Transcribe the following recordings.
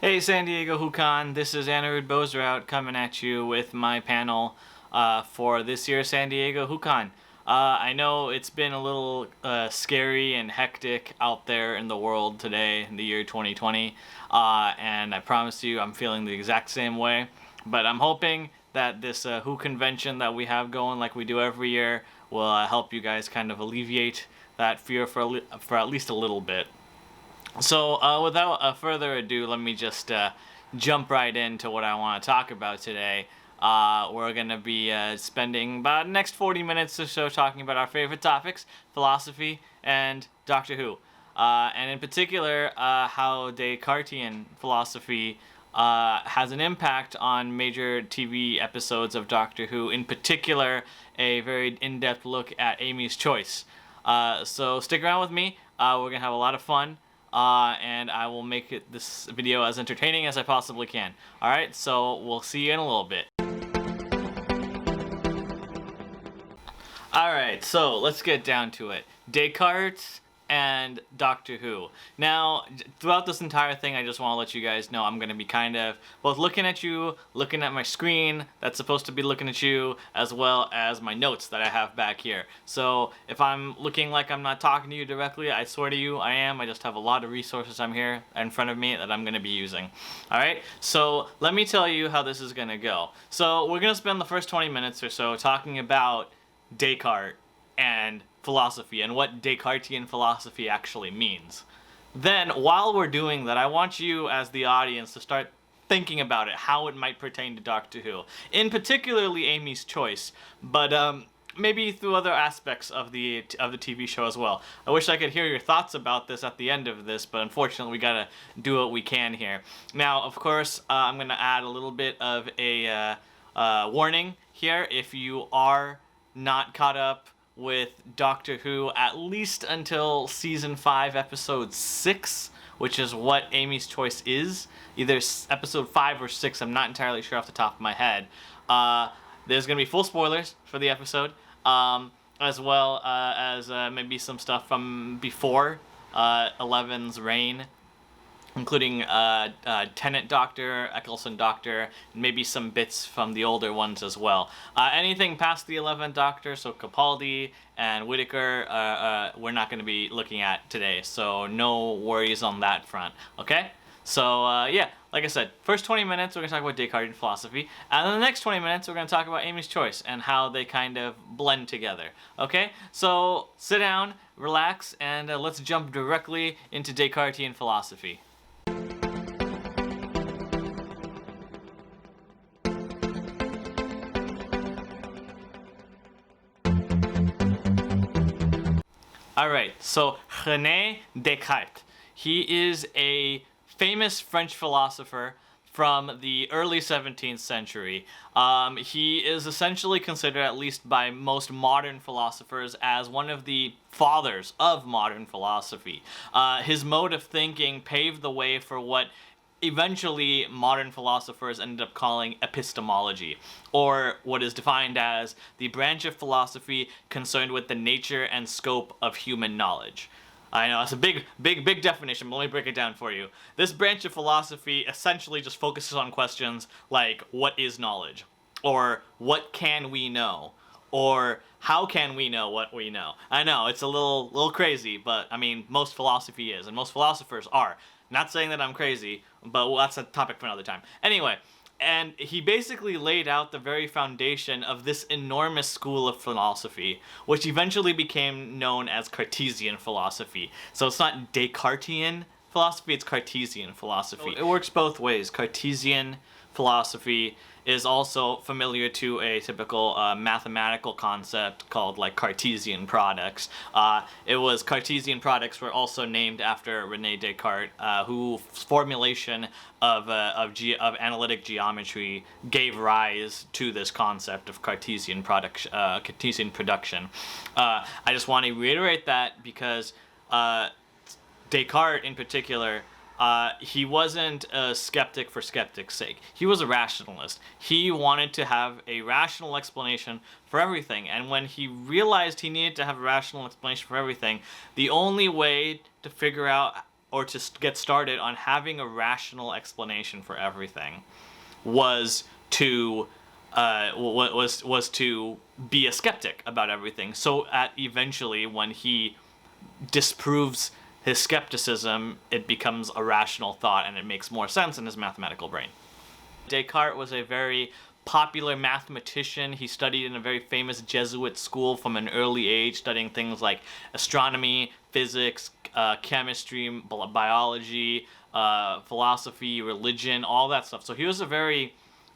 Hey San Diego Hukan, this is Aniruddh Bose-Raut coming at you with my panel for this year's San Diego Hukan. I know it's been a little scary and hectic out there in the world today in the year 2020, and I promise you I'm feeling the exact same way, but I'm hoping that this Who convention that we have going like we do every year will help you guys kind of alleviate that fear for at least a little bit. So, without further ado, let me just jump right into what I want to talk about today. We're going to be spending about the next 40 minutes or so talking about our favorite topics, philosophy and Doctor Who. And in particular, how Descartesian philosophy has an impact on major TV episodes of Doctor Who, in particular, a very in-depth look at Amy's Choice. So stick around with me. We're going to have a lot of fun. And I will make this video as entertaining as I possibly can. Alright, so we'll see you in a little bit. Alright, so let's get down to it. Descartes and Doctor Who. Now, throughout this entire thing, I just want to let you guys know I'm going to be kind of both looking at you, looking at my screen that's supposed to be looking at you, as well as my notes that I have back here. So if I'm looking like I'm not talking to you directly, I swear to you I am. I just have a lot of resources I'm here in front of me that I'm going to be using. Alright, so let me tell you how this is going to go. So we're going to spend the first 20 minutes or so talking about Descartes and philosophy and what Descartesian philosophy actually means. Then, while we're doing that, I want you as the audience to start thinking about it, how it might pertain to Doctor Who. In particularly Amy's Choice, but maybe through other aspects of the TV show as well. I wish I could hear your thoughts about this at the end of this, but unfortunately we gotta do what we can here. Now, of course, I'm gonna add a little bit of a warning here. If you are not caught up with Doctor Who, at least until Season 5, Episode 6, which is what Amy's Choice is. Either Episode 5 or 6, I'm not entirely sure off the top of my head. There's going to be full spoilers for the episode, as well as maybe some stuff from before Eleven's reign, including Tennant Doctor, Eccleston Doctor, and maybe some bits from the older ones as well. Anything past the 11th Doctor, so Capaldi and Whittaker, we're not going to be looking at today, so no worries on that front, okay? So, yeah, like I said, first 20 minutes we're going to talk about Descartes philosophy, and in the next 20 minutes we're going to talk about Amy's Choice and how they kind of blend together, okay? So, sit down, relax, and let's jump directly into Descartesian philosophy. Alright, so René Descartes. He is a famous French philosopher from the early 17th century. He is essentially considered, at least by most modern philosophers, as one of the fathers of modern philosophy. His mode of thinking paved the way for what eventually modern philosophers ended up calling epistemology, or what is defined as the branch of philosophy concerned with the nature and scope of human knowledge. I know, it's a big definition, but let me break it down for you. This branch of philosophy essentially just focuses on questions like, what is knowledge? Or, what can we know? Or, how can we know what we know? I know, it's a little crazy, but, I mean, most philosophy is, and most philosophers are. Not saying that I'm crazy, but that's a topic for another time. Anyway, and he basically laid out the very foundation of this enormous school of philosophy, which eventually became known as Cartesian philosophy. So it's not Descartesian philosophy, it's Cartesian philosophy. It works both ways. Cartesian philosophy is also familiar to a typical mathematical concept called like Cartesian products. Cartesian products were also named after René Descartes, whose formulation of analytic geometry gave rise to this concept of Cartesian production. I just want to reiterate that because Descartes in particular, he wasn't a skeptic for skeptic's sake. He was a rationalist. He wanted to have a rational explanation for everything. And when he realized he needed to have a rational explanation for everything, the only way to figure out or to get started on having a rational explanation for everything was to was to be a skeptic about everything. So eventually, when he disproves his skepticism, it becomes a rational thought and it makes more sense in his mathematical brain. Descartes was a very popular mathematician. He studied in a very famous Jesuit school from an early age, studying things like astronomy, physics, chemistry, biology, philosophy, religion, all that stuff. So he was a very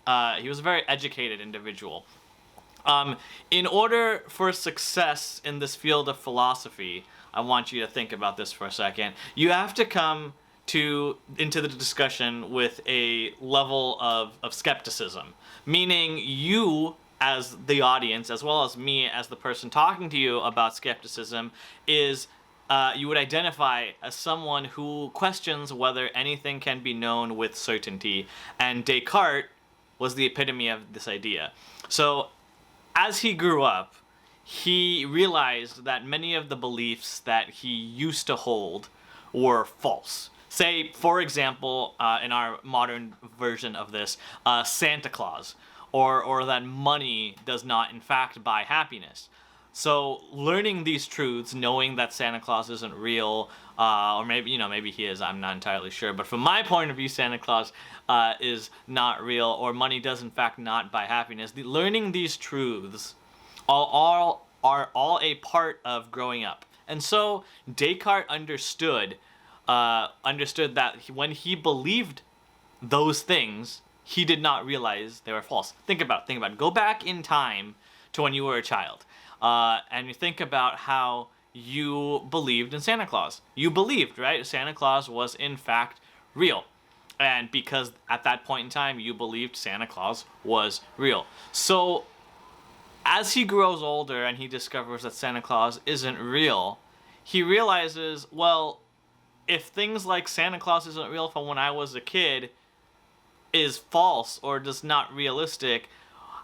educated individual. In order for success in this field of philosophy, I want you to think about this for a second. You have to come into the discussion with a level of skepticism, meaning you as the audience, as well as me as the person talking to you about skepticism, is you would identify as someone who questions whether anything can be known with certainty, and Descartes was the epitome of this idea. So as he grew up, he realized that many of the beliefs that he used to hold were false. Say, for example, in our modern version of this, Santa Claus, or that money does not in fact buy happiness. So learning these truths, knowing that Santa Claus isn't real, or maybe he is, I'm not entirely sure, but from my point of view, Santa Claus is not real, or money does in fact not buy happiness. Learning these truths are all a part of growing up. And so Descartes understood that when he believed those things, he did not realize they were false. Think about it. Go back in time to when you were a child, and you think about how you believed in Santa Claus. You believed, right? Santa Claus was in fact real. And because at that point in time you believed Santa Claus was real. So as he grows older and he discovers that Santa Claus isn't real, he realizes, well, if things like Santa Claus isn't real from when I was a kid is false or just not realistic,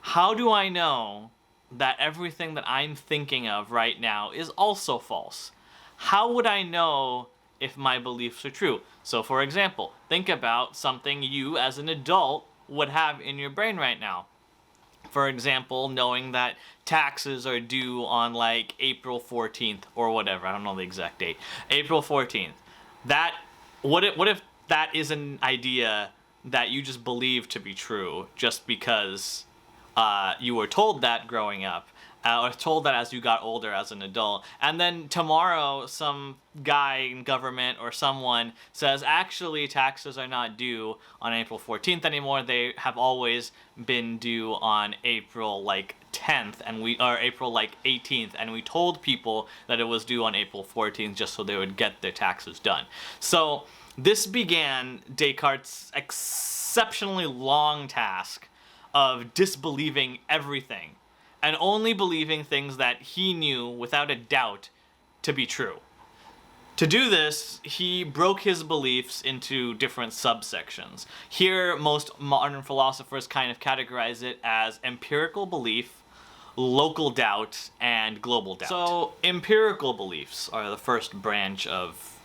how do I know that everything that I'm thinking of right now is also false? How would I know if my beliefs are true? So for example, think about something you as an adult would have in your brain right now. For example, knowing that taxes are due on like April 14th or whatever. I don't know the exact date. April 14th. What if that is an idea that you just believe to be true just because you were told that growing up, or told that as you got older as an adult, and then tomorrow some guy in government or someone says, actually taxes are not due on April 14th anymore, they have always been due on April 10th or April 18th, and we told people that it was due on April 14th just so they would get their taxes done. So this began Descartes' exceptionally long task of disbelieving everything and only believing things that he knew without a doubt to be true. To do this, he broke his beliefs into different subsections. Here, most modern philosophers kind of categorize it as empirical belief, local doubt, and global doubt. So, empirical beliefs are the first branch of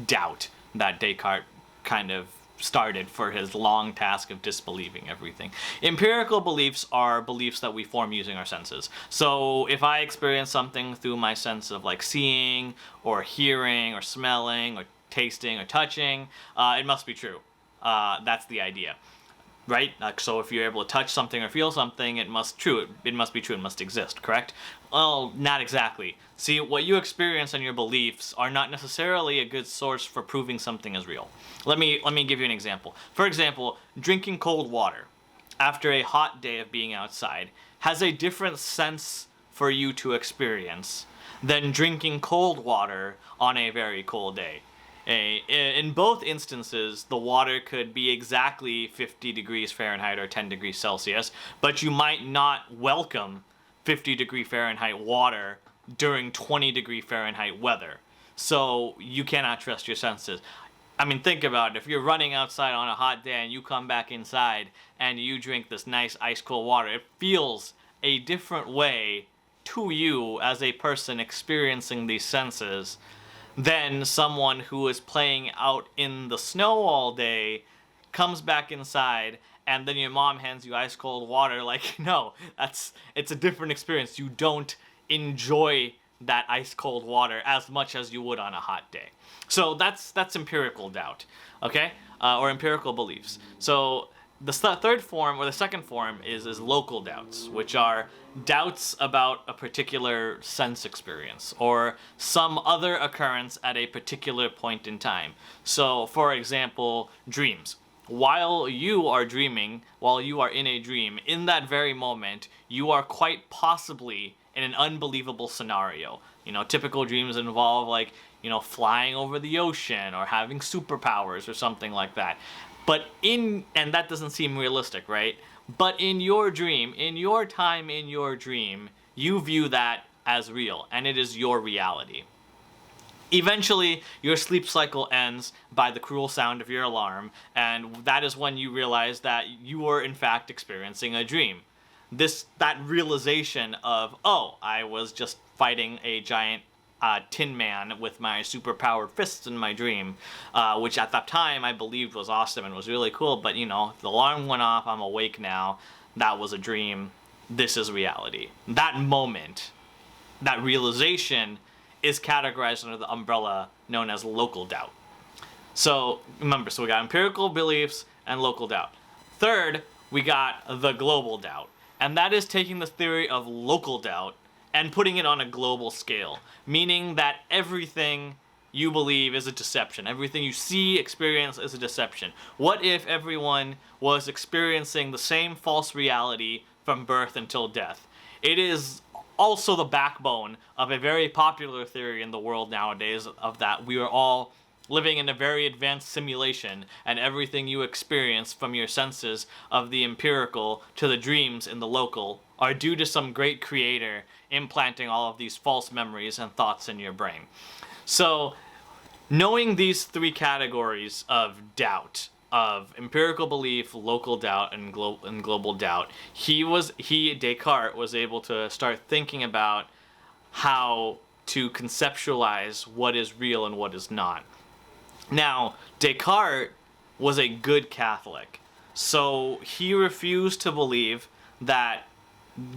doubt that Descartes kind of started for his long task of disbelieving everything. Empirical beliefs are beliefs that we form using our senses. So if I experience something through my sense of seeing or hearing or smelling or tasting or touching, it must be true. That's the idea, right? So if you're able to touch something or feel something, it must be true, it must exist, correct? Well, not exactly. See, what you experience and your beliefs are not necessarily a good source for proving something is real. Let me give you an example. For example, drinking cold water after a hot day of being outside has a different sense for you to experience than drinking cold water on a very cold day. In both instances, the water could be exactly 50 degrees Fahrenheit or 10 degrees Celsius, but you might not welcome 50 degree Fahrenheit water during 20 degree Fahrenheit weather. So you cannot trust your senses. I mean, think about it. If you're running outside on a hot day and you come back inside and you drink this nice ice cold water, it feels a different way to you as a person experiencing these senses Then someone who is playing out in the snow all day comes back inside, and then your mom hands you ice cold water. Like, no, it's a different experience. You don't enjoy that ice cold water as much as you would on a hot day. So that's empirical doubt, okay, or empirical beliefs. So the third form, or the second form, is local doubts, which are doubts about a particular sense experience or some other occurrence at a particular point in time. So, for example, dreams. While you are dreaming, while you are in a dream, in that very moment, you are quite possibly in an unbelievable scenario. You know, typical dreams involve, like, you know, flying over the ocean or having superpowers or something like that. And that doesn't seem realistic, right? But in your dream, in your time in your dream, you view that as real, and it is your reality. Eventually, your sleep cycle ends by the cruel sound of your alarm, and that is when you realize that you were in fact experiencing a dream. That realization of, oh, I was just fighting a giant Tin Man with my superpowered fists in my dream, which at that time I believed was awesome and was really cool, but you know, the alarm went off, I'm awake now, that was a dream, this is reality. That moment, that realization, is categorized under the umbrella known as local doubt. So remember, we got empirical beliefs and local doubt. Third, we got the global doubt, and that is taking the theory of local doubt and putting it on a global scale, meaning that everything you believe is a deception. Everything you see, experience is a deception. What if everyone was experiencing the same false reality from birth until death? It is also the backbone of a very popular theory in the world nowadays, of that we are all living in a very advanced simulation, and everything you experience from your senses of the empirical to the dreams in the local are due to some great creator implanting all of these false memories and thoughts in your brain. So, knowing these three categories of doubt, of empirical belief, local doubt, and global doubt, Descartes was able to start thinking about how to conceptualize what is real and what is not. Now, Descartes was a good Catholic, so he refused to believe that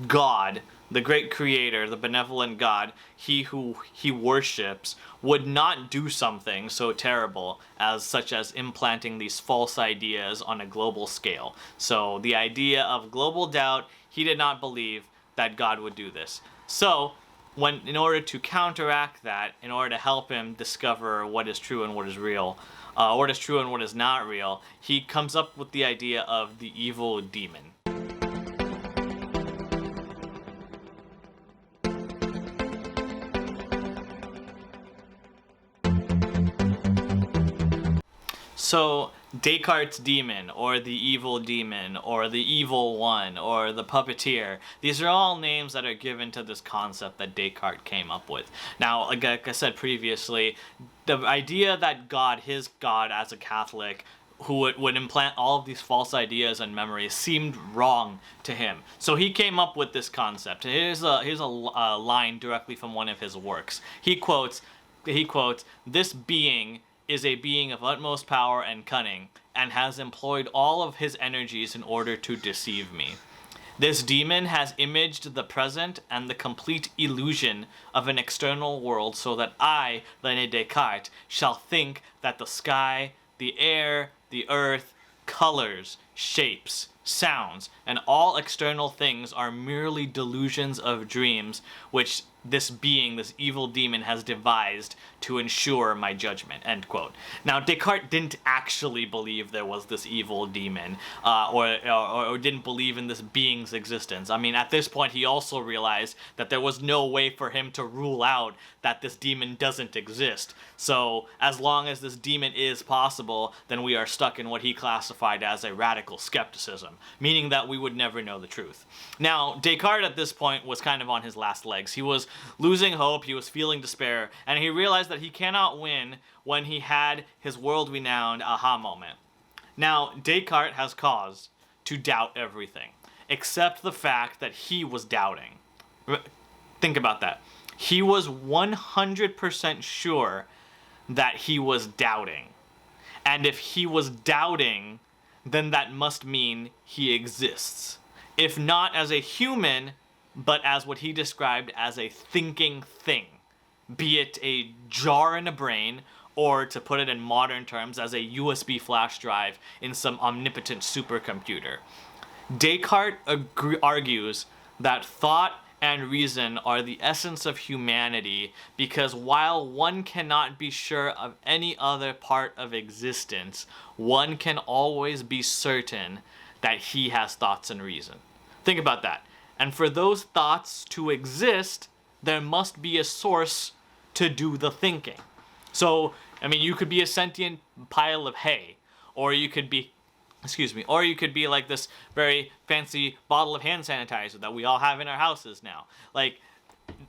God, the great creator, the benevolent God, he who he worships, would not do something so terrible such as implanting these false ideas on a global scale. So the idea of global doubt, he did not believe that God would do this. So, in order to counteract that, in order to help him discover what is true and what is real, what is true and what is not real, he comes up with the idea of the evil demon. So, Descartes' demon, or the evil demon, or the evil one, or the puppeteer, these are all names that are given to this concept that Descartes came up with. Now, like I said previously, the idea that God, his God as a Catholic, who would implant all of these false ideas and memories, seemed wrong to him. So he came up with this concept. Here's a line directly from one of his works. He quotes, "This being is a being of utmost power and cunning, and has employed all of his energies in order to deceive me. This demon has imaged the present and the complete illusion of an external world, so that I, René Descartes, shall think that the sky, the air, the earth, colors, shapes, sounds, and all external things are merely delusions of dreams, which this being, this evil demon, has devised to ensure my judgment," end quote. Now, Descartes didn't actually believe there was this evil demon, or didn't believe in this being's existence. I mean, at this point, he also realized that there was no way for him to rule out that this demon doesn't exist. So, as long as this demon is possible, then we are stuck in what he classified as a radical skepticism, meaning that we would never know the truth. Now, Descartes at this point was kind of on his last legs. He was losing hope, he was feeling despair, and he realized that he cannot win when he had his world-renowned aha moment. Now, Descartes has cause to doubt everything, except the fact that he was doubting. Think about that. He was 100% sure that he was doubting. And if he was doubting, then that must mean he exists. If not as a human, but as what he described as a thinking thing. Be it a jar in a brain, or to put it in modern terms, as a USB flash drive in some omnipotent supercomputer. Descartes argues that thought and reason are the essence of humanity, because while one cannot be sure of any other part of existence, one can always be certain that he has thoughts and reason. Think about that. And for those thoughts to exist, there must be a source to do the thinking. So, I mean, you could be a sentient pile of hay, or you could be like this very fancy bottle of hand sanitizer that we all have in our houses now. Like,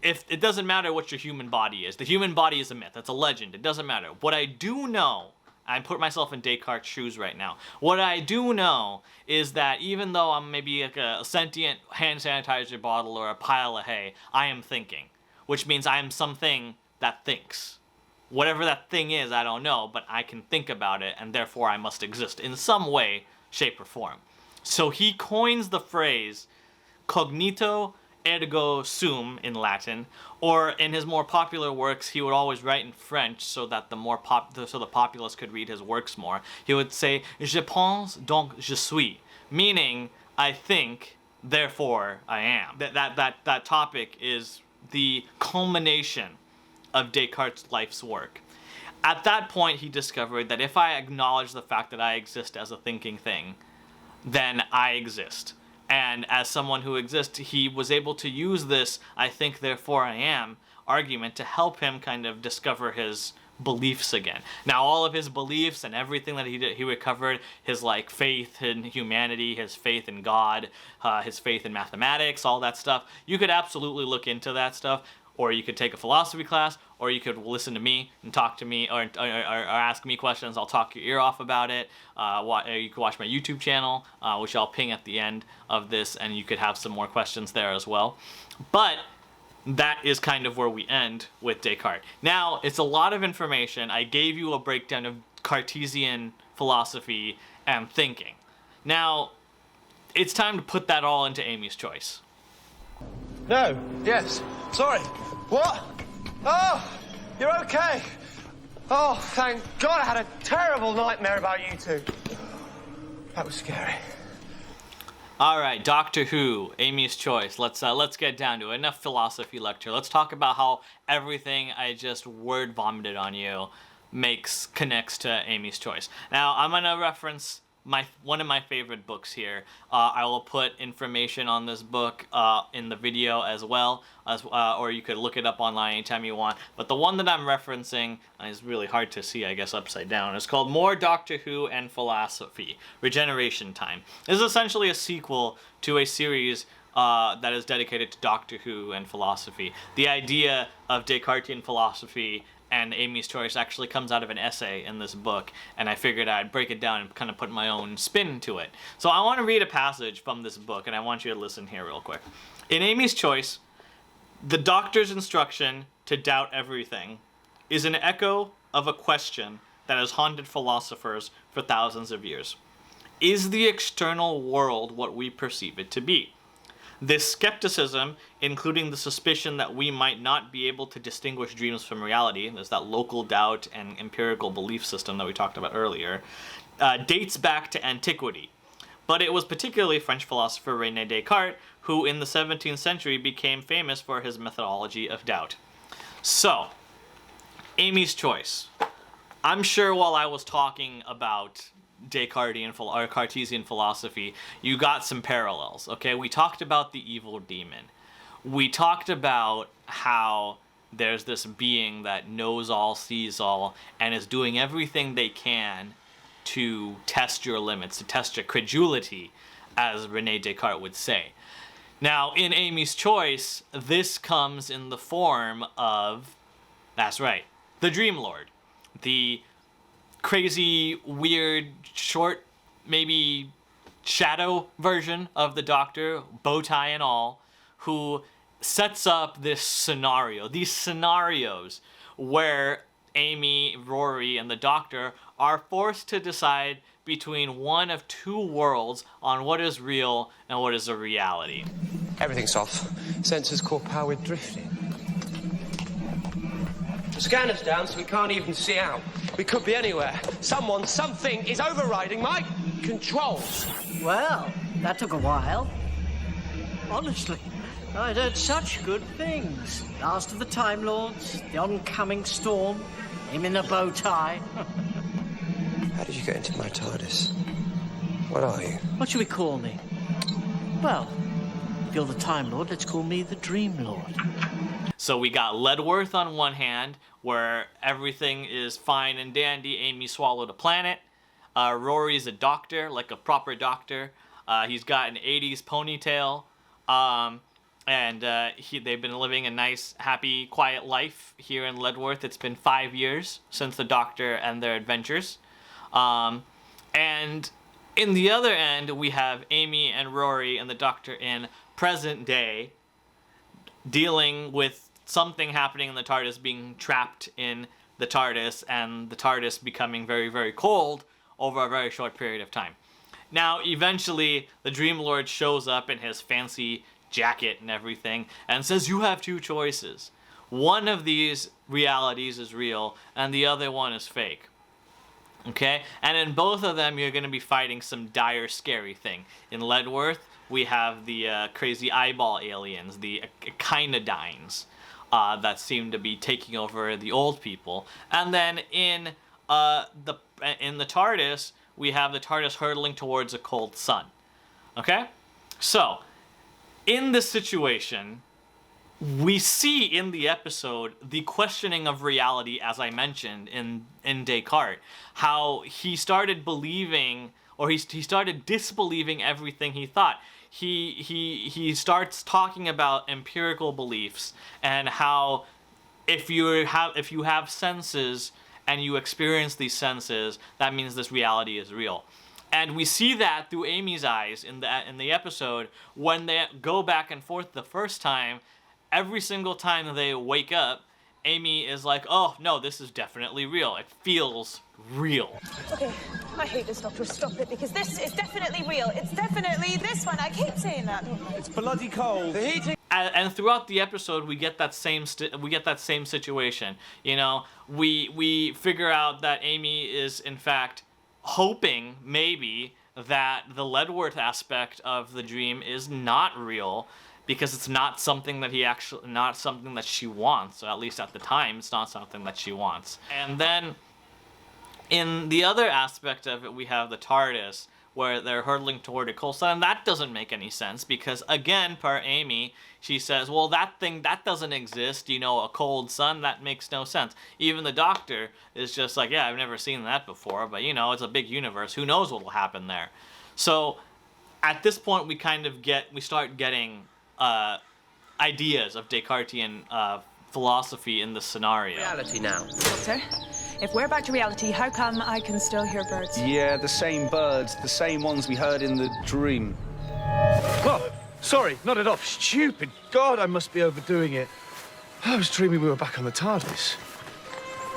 if it doesn't matter what your human body is. The human body is a myth. That's a legend. It doesn't matter. What I do know, I put myself in Descartes' shoes right now. What I do know is that even though I'm maybe like a sentient hand sanitizer bottle or a pile of hay, I am thinking, which means I am something that thinks. Whatever that thing is, I don't know, but I can think about it, and therefore I must exist in some way, shape, or form. So he coins the phrase cognito ergo sum in Latin, or in his more popular works, he would always write in French so that the populace could read his works more. He would say, je pense, donc je suis, meaning I think, therefore I am. That topic is the culmination of Descartes' life's work. At that point, he discovered that if I acknowledge the fact that I exist as a thinking thing, then I exist. And as someone who exists, he was able to use this I think therefore I am argument to help him kind of discover his beliefs again. Now, all of his beliefs and everything that he recovered, his like faith in humanity, his faith in God, his faith in mathematics, all that stuff, you could absolutely look into that stuff. Or you could take a philosophy class, or you could listen to me and talk to me, or ask me questions. I'll talk your ear off about it. You could watch my YouTube channel, which I'll ping at the end of this, and you could have some more questions there as well. But that is kind of where we end with Descartes. Now, it's a lot of information. I gave you a breakdown of Cartesian philosophy and thinking. Now, it's time to put that all into Amy's choice. No. Yes. Sorry. What? Oh, you're okay. Oh, thank God. I had a terrible nightmare about you two. That was scary. All right, Doctor Who, Amy's choice. Let's get down to it. Enough philosophy lecture. Let's talk about how everything I just word vomited on you connects to Amy's choice. Now, I'm gonna reference one of my favorite books here. I will put information on this book in the video as well, or you could look it up online anytime you want. But the one that I'm referencing is really hard to see, I guess, upside down. It's called More Doctor Who and Philosophy, Regeneration Time. This is essentially a sequel to a series that is dedicated to Doctor Who and philosophy. The idea of Descartesian philosophy and Amy's choice actually comes out of an essay in this book, and I figured I'd break it down and kind of put my own spin to it. So I want to read a passage from this book, and I want you to listen here real quick. In Amy's choice, the doctor's instruction to doubt everything is an echo of a question that has haunted philosophers for thousands of years. Is the external world what we perceive it to be? This skepticism, including the suspicion that we might not be able to distinguish dreams from reality, there's that local doubt and empirical belief system that we talked about earlier, dates back to antiquity. But it was particularly French philosopher René Descartes who in the 17th century became famous for his methodology of doubt. So, Amy's choice. I'm sure while I was talking about Cartesian philosophy, you got some parallels, okay? We talked about the evil demon. We talked about how there's this being that knows all, sees all, and is doing everything they can to test your limits, to test your credulity, as René Descartes would say. Now, in Amy's choice, this comes in the form of, that's right, the Dream Lord. The crazy, weird, short, maybe shadow version of the Doctor, bow tie and all, who sets up this scenario, these scenarios where Amy, Rory, and the Doctor are forced to decide between one of two worlds on what is real and what is a reality. Everything's off. Sensors core power, we're drifting. The scanner's down, so we can't even see out. We could be anywhere. Someone, something is overriding my controls. Well, that took a while. Honestly, I'd heard such good things. Last of the Time Lords, the oncoming storm, him in a bow tie. How did you get into my TARDIS? What are you? What should we call me? Well, if you're the Time Lord, let's call me the Dream Lord. So we got Ledworth on one hand, where everything is fine and dandy. Amy swallowed a planet. Rory's a doctor, like a proper doctor. He's got an 80s ponytail. They've been living a nice, happy, quiet life here in Ledworth. It's been 5 years since the Doctor and their adventures. And in the other end, we have Amy and Rory and the Doctor in present day, dealing with something happening in the TARDIS, being trapped in the TARDIS, and the TARDIS becoming very, very cold over a very short period of time. Now, eventually, the Dream Lord shows up in his fancy jacket and everything, and says, you have two choices. One of these realities is real, and the other one is fake. Okay? And in both of them, you're going to be fighting some dire, scary thing. In Ledworth, we have the crazy eyeball aliens, the echinodynes, that seem to be taking over the old people. And then in the TARDIS, we have the TARDIS hurtling towards a cold sun. Okay? So, in this situation, we see in the episode the questioning of reality, as I mentioned in Descartes, how he started believing, or he started disbelieving everything he thought. He starts talking about empirical beliefs and how if you have senses and you experience these senses, that means this reality is real. And we see that through Amy's eyes in the episode when they go back and forth the first time. Every single time they wake up, Amy is like, oh, no, this is definitely real. It feels real. Okay, I hate this, Doctor. Stop it, because this is definitely real. It's definitely this one. I keep saying that. It's bloody cold. The heating. And throughout the episode, we get that same situation. You know, we figure out that Amy is in fact hoping maybe that the Ledworth aspect of the dream is not real, because it's not something that not something that she wants, or at least at the time, it's not something that she wants. And then, in the other aspect of it, we have the TARDIS, where they're hurtling toward a cold sun, and that doesn't make any sense, because, again, per Amy, she says, well, that doesn't exist, you know, a cold sun, that makes no sense. Even the Doctor is just like, yeah, I've never seen that before, but, you know, it's a big universe, who knows what will happen there. So, at this point, we start getting ideas of Descartesian philosophy in the scenario. Reality now. Doctor, if we're back to reality, how come I can still hear birds? Yeah, the same birds, the same ones we heard in the dream. Oh, sorry, not at all. Stupid. God, I must be overdoing it. I was dreaming we were back on the TARDIS.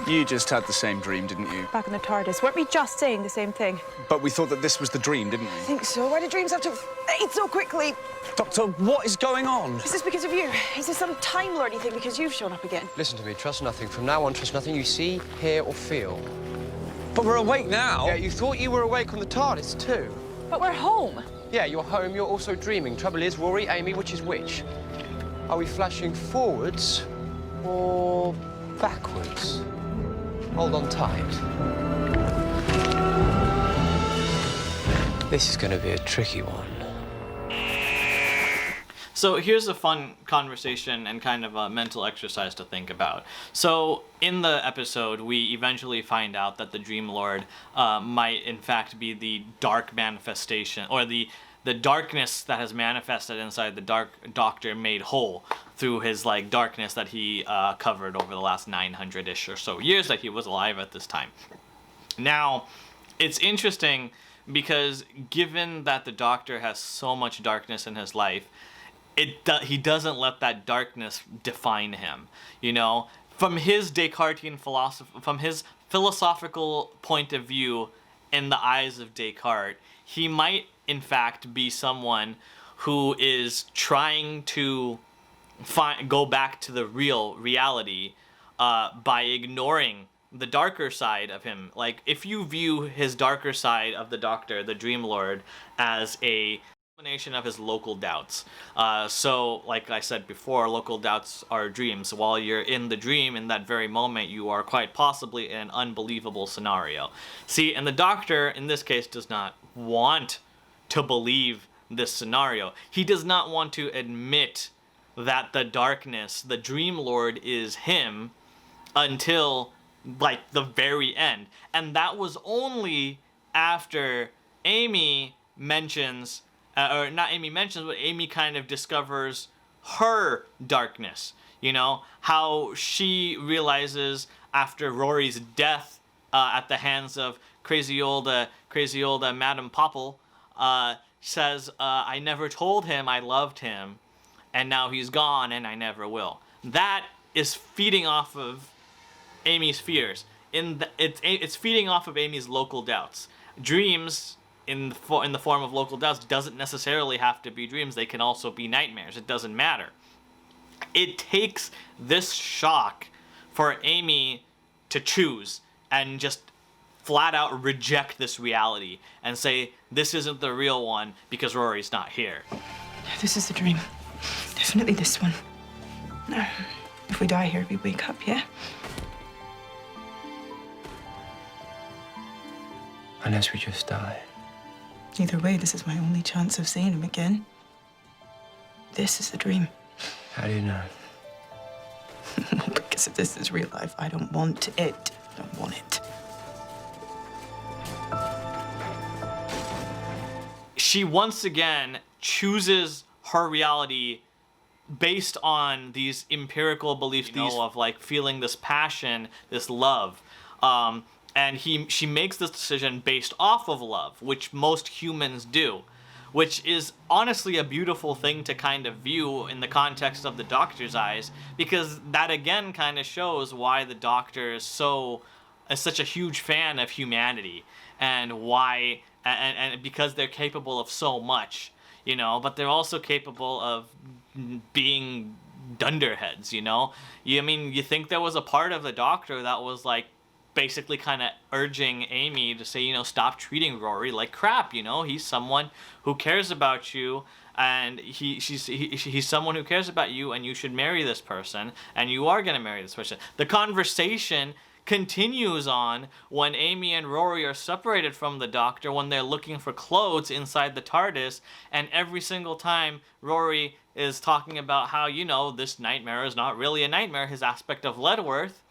You just had the same dream, didn't you? Back in the TARDIS. Weren't we just saying the same thing? But we thought that this was the dream, didn't we? I think so. Why do dreams have to fade so quickly? Doctor, what is going on? Is this because of you? Is this some Time Lordy thing because you've shown up again? Listen to me, trust nothing. From now on, trust nothing you see, hear, or feel. But we're awake now. Yeah, you thought you were awake on the TARDIS, too. But we're home. Yeah, you're home, you're also dreaming. Trouble is, Rory, Amy, which is which? Are we flashing forwards or backwards? Hold on tight. This is going to be a tricky one. So here's a fun conversation and kind of a mental exercise to think about. So in the episode, we eventually find out that the Dream Lord might in fact be the dark manifestation, or the darkness that has manifested inside the Dark Doctor made whole through his darkness that he covered over the last 900-ish or so years that he was alive at this time. Now, it's interesting because given that the Doctor has so much darkness in his life, he doesn't let that darkness define him. You know, from his Descartesian philosophy, from his philosophical point of view, in the eyes of Descartes, he might in fact be someone who is trying to go back to the reality by ignoring the darker side of him. Like, if you view his darker side of the Doctor, the Dream Lord, as a combination of his local doubts. So, like I said before, local doubts are dreams. While you're in the dream, in that very moment, you are quite possibly in an unbelievable scenario. See, and the Doctor, in this case, does not want to believe this scenario. He does not want to admit that the darkness, the Dream Lord, is him until, like, the very end. And that was only after Amy mentions, or not Amy mentions, but Amy kind of discovers her darkness. You know, how she realizes after Rory's death at the hands of crazy old Madame Popple, says, I never told him I loved him, and now he's gone and I never will. That is feeding off of Amy's fears. It's feeding off of Amy's local doubts. Dreams, in the form of local doubts, doesn't necessarily have to be dreams. They can also be nightmares. It doesn't matter. It takes this shock for Amy to choose and just flat out reject this reality and say, this isn't the real one because Rory's not here. This is the dream. Definitely this one. If we die here, we wake up, yeah? Unless we just die. Either way, this is my only chance of seeing him again. This is the dream. How do you know? Because if this is real life, I don't want it. I don't want it. She once again chooses her reality based on these empirical beliefs, of like feeling this passion, this love. And she makes this decision based off of love, which most humans do, which is honestly a beautiful thing to kind of view in the context of the Doctor's eyes, because that again kind of shows why the Doctor is such a huge fan of humanity, and why, and because they're capable of so much, you know, but they're also capable of being dunderheads, you know? You think there was a part of the Doctor that was like basically kind of urging Amy to say, you know, stop treating Rory like crap, you know? He's someone who cares about you, and he's someone who cares about you, and you should marry this person, and you are going to marry this person. The conversation continues on when Amy and Rory are separated from the Doctor, when they're looking for clothes inside the TARDIS, and every single time Rory is talking about how, you know, this nightmare is not really a nightmare, his aspect of Ledworth,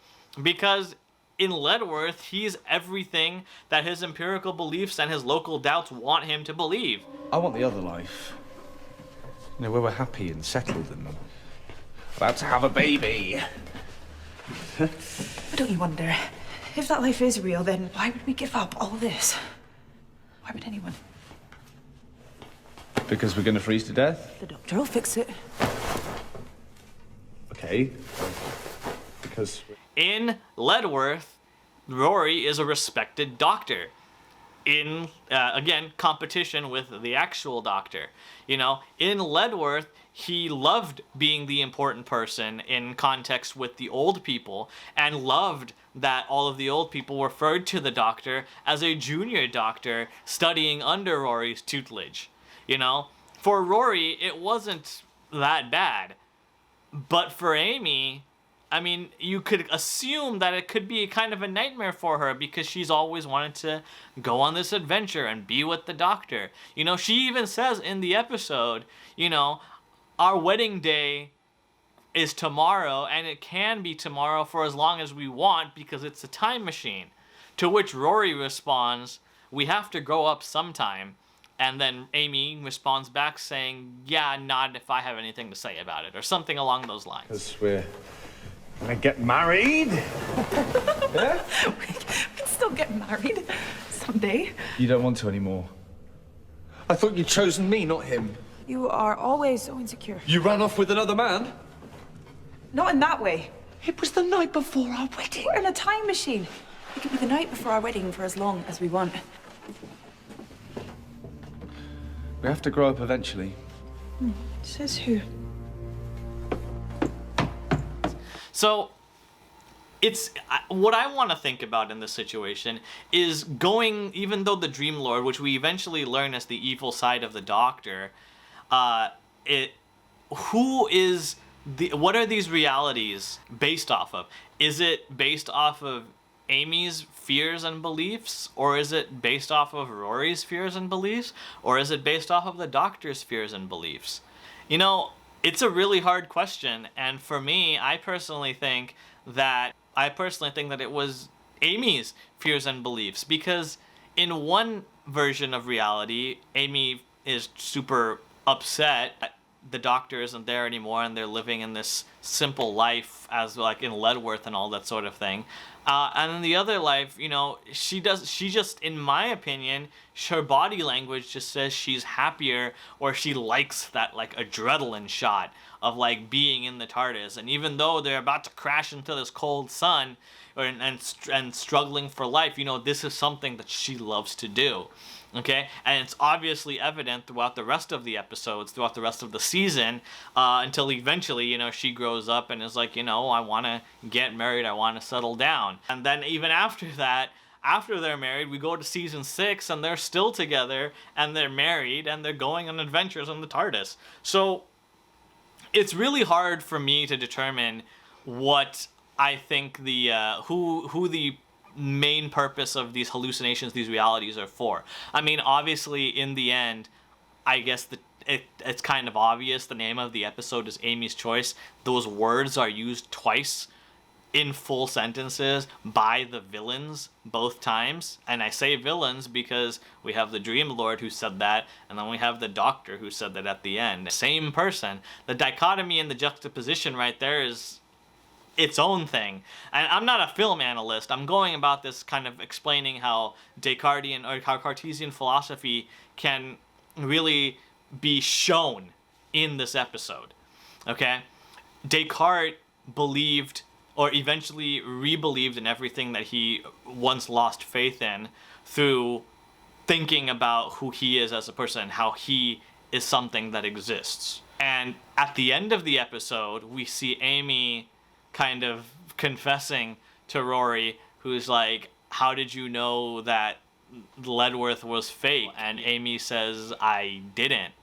because in Ledworth, he's everything that his empirical beliefs and his local doubts want him to believe. I want the other life. You know, where we're happy and settled and about to have a baby. But don't you wonder, if that life is real, then why would we give up all this? Why would anyone? Because we're going to freeze to death? The Doctor will fix it. Okay. Because... In Ledworth, Rory is a respected doctor. In, again, competition with the actual Doctor. You know, in Ledworth, he loved being the important person in context with the old people, and loved that all of the old people referred to the Doctor as a junior doctor studying under Rory's tutelage. You know, for Rory, it wasn't that bad. But for Amy, I mean, you could assume that it could be kind of a nightmare for her, because she's always wanted to go on this adventure and be with the Doctor. You know, she even says in the episode, you know, our wedding day is tomorrow, and it can be tomorrow for as long as we want because it's a time machine. To which Rory responds, we have to grow up sometime. And then Amy responds back saying, yeah, not if I have anything to say about it, or something along those lines. Because we're gonna get married. Yeah? We can still get married someday. You don't want to anymore. I thought you'd chosen me, not him. You are always so insecure. You ran off with another man? Not in that way. It was the night before our wedding. We're in a time machine. It could be the night before our wedding for as long as we want. We have to grow up eventually. Says who? So, it's what I want to think about in this situation is going, even though the Dream Lord, which we eventually learn as the evil side of the Doctor, what are these realities based off of? Is it based off of Amy's fears and beliefs, or is it based off of Rory's fears and beliefs, or is it based off of the Doctor's fears and beliefs? You know, it's a really hard question, and for me, I personally think that it was Amy's fears and beliefs, because in one version of reality, Amy is super upset that the Doctor isn't there anymore and they're living in this simple life as like in Ledworth and all that sort of thing. And in the other life, you know, she just, in my opinion, her body language just says she's happier, or she likes that like adrenaline shot of like being in the TARDIS. And even though they're about to crash into this cold sun and struggling for life, you know, this is something that she loves to do. Okay, and it's obviously evident throughout the rest of the episodes, throughout the rest of the season, until eventually, you know, she grows up and is like, you know, I want to get married, I want to settle down. And then even after that, after they're married, we go to season 6 and they're still together and they're married and they're going on adventures on the TARDIS. So it's really hard for me to determine what I think the who the main purpose of these hallucinations, these realities are for. I mean, obviously, in the end, I guess it's kind of obvious. The name of the episode is Amy's Choice. Those words are used twice in full sentences by the villains both times. And I say villains because we have the Dream Lord who said that, and then we have the Doctor who said that at the end. Same person. The dichotomy and the juxtaposition right there is its own thing. And I'm not a film analyst. I'm going about this kind of explaining how Descartesian or how Cartesian philosophy can really be shown in this episode. Okay? Descartes believed, or eventually re-believed in everything that he once lost faith in through thinking about who he is as a person, how he is something that exists. And at the end of the episode, we see Amy kind of confessing to Rory, who's like, how did you know that Ledworth was fake? And Amy says, I didn't.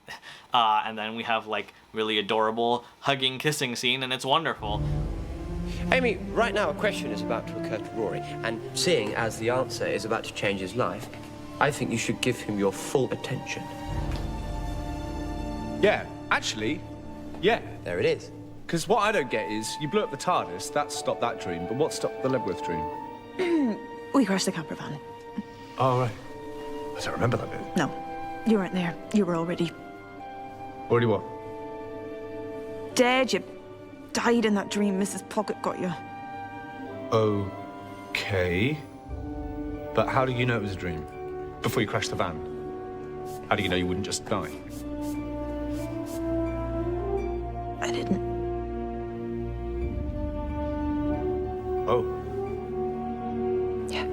And then we have like really adorable hugging, kissing scene, and it's wonderful. Amy, right now a question is about to occur to Rory, and seeing as the answer is about to change his life, I think you should give him your full attention. Yeah, actually, yeah. There it is. Because what I don't get is, you blew up the TARDIS, that stopped that dream, but what stopped the Ledworth dream? We crashed the camper van. Oh, right. I don't remember that bit. No, you weren't there. You were already Already what? dead. You died in that dream Mrs. Pocket got you. Okay. But how do you know it was a dream? Before you crashed the van? How do you know you wouldn't just die? I didn't. Oh. Yeah.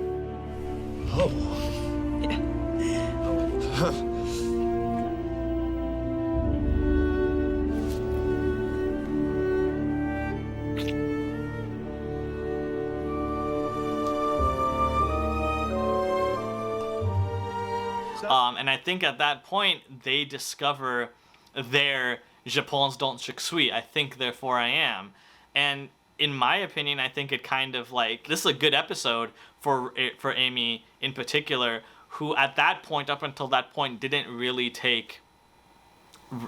Oh. Yeah. And I think at that point, they discover their Je pense donc je suis. I think, therefore I am. And in my opinion, I think it kind of like, this is a good episode for Amy in particular, who at that point, up until that point, didn't really take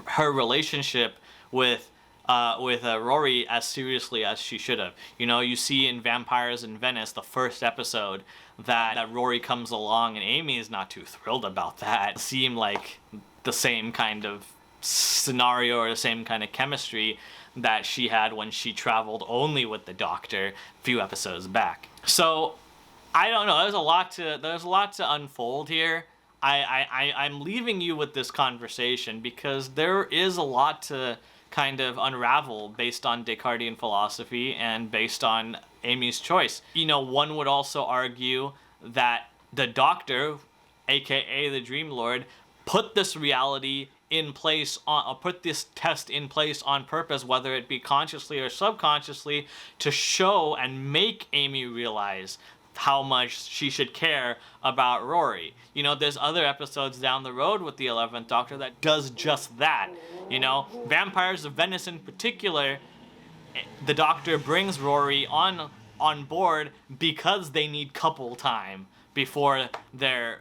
her relationship with Rory as seriously as she should have. You know, you see in Vampires in Venice, the first episode, that Rory comes along and Amy is not too thrilled about that. It seemed like the same kind of scenario or the same kind of chemistry that she had when she traveled only with the Doctor a few episodes back. So I don't know. There's a lot to unfold here. I'm leaving you with this conversation because there is a lot to kind of unravel based on Descartesian philosophy and based on Amy's choice. You know, one would also argue that the Doctor, aka the Dream Lord, put this reality in place, put this test in place on purpose, whether it be consciously or subconsciously, to show and make Amy realize how much she should care about Rory. You know, there's other episodes down the road with the 11th Doctor that does just that. You know, Vampires of Venice in particular, the Doctor brings Rory on board because they need couple time before they're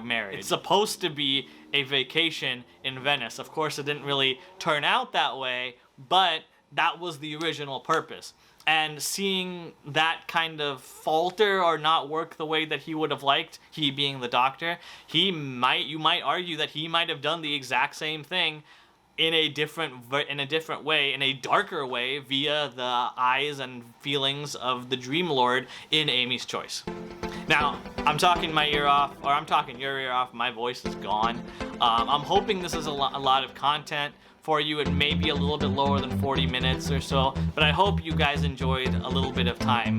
married. It's supposed to be a vacation in Venice. Of course, it didn't really turn out that way, but that was the original purpose. And seeing that kind of falter or not work the way that he would have liked, he being the Doctor, you might argue that he might have done the exact same thing in a different way, in a darker way, via the eyes and feelings of the Dream Lord in Amy's choice. Now, I'm talking my ear off, or I'm talking your ear off, my voice is gone. I'm hoping this is a lot of content for you. It may be a little bit lower than 40 minutes or so, but I hope you guys enjoyed a little bit of time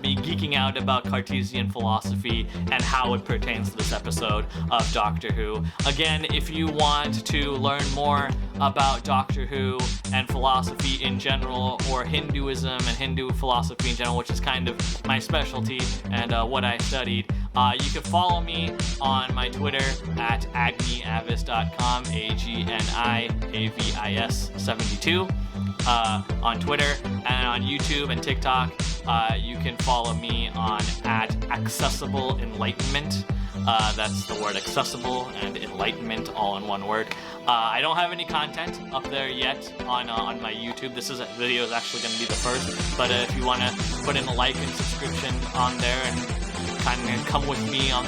me geeking out about Cartesian philosophy and how it pertains to this episode of Doctor Who. Again, if you want to learn more about Doctor Who and philosophy in general, or Hinduism and Hindu philosophy in general, which is kind of my specialty and what I studied, you can follow me on my Twitter at agniavis.com, AGNIAVIS72 on Twitter, and on YouTube and TikTok. You can follow me on at Accessible Enlightenment. That's the word accessible and enlightenment all in one word. I don't have any content up there yet on my YouTube. This video is actually going to be the first, but if you want to put in a like and subscription on there and kind of come with me on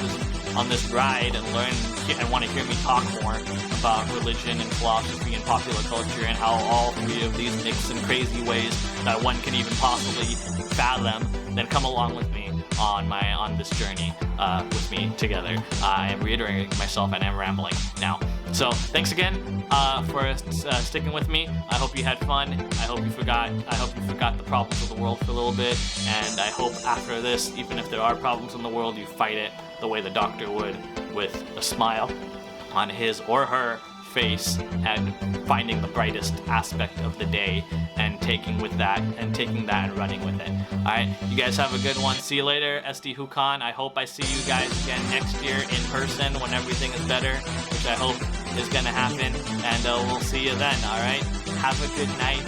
this ride and learn and want to hear me talk more about religion and philosophy and popular culture and how all three of these mix in crazy ways that one can even possibly fathom, then come along with me on this journey with me together. I am reiterating myself and I'm rambling now. So thanks again for sticking with me. I hope you had fun. I hope you forgot the problems of the world for a little bit. And I hope after this, even if there are problems in the world, you fight it the way the Doctor would, with a smile on his or her face and finding the brightest aspect of the day and taking that and running with it. Alright, you guys have a good one. See you later, SD Hukan. I hope I see you guys again next year in person when everything is better, which I hope is gonna happen, and we'll see you then. Alright, have a good night.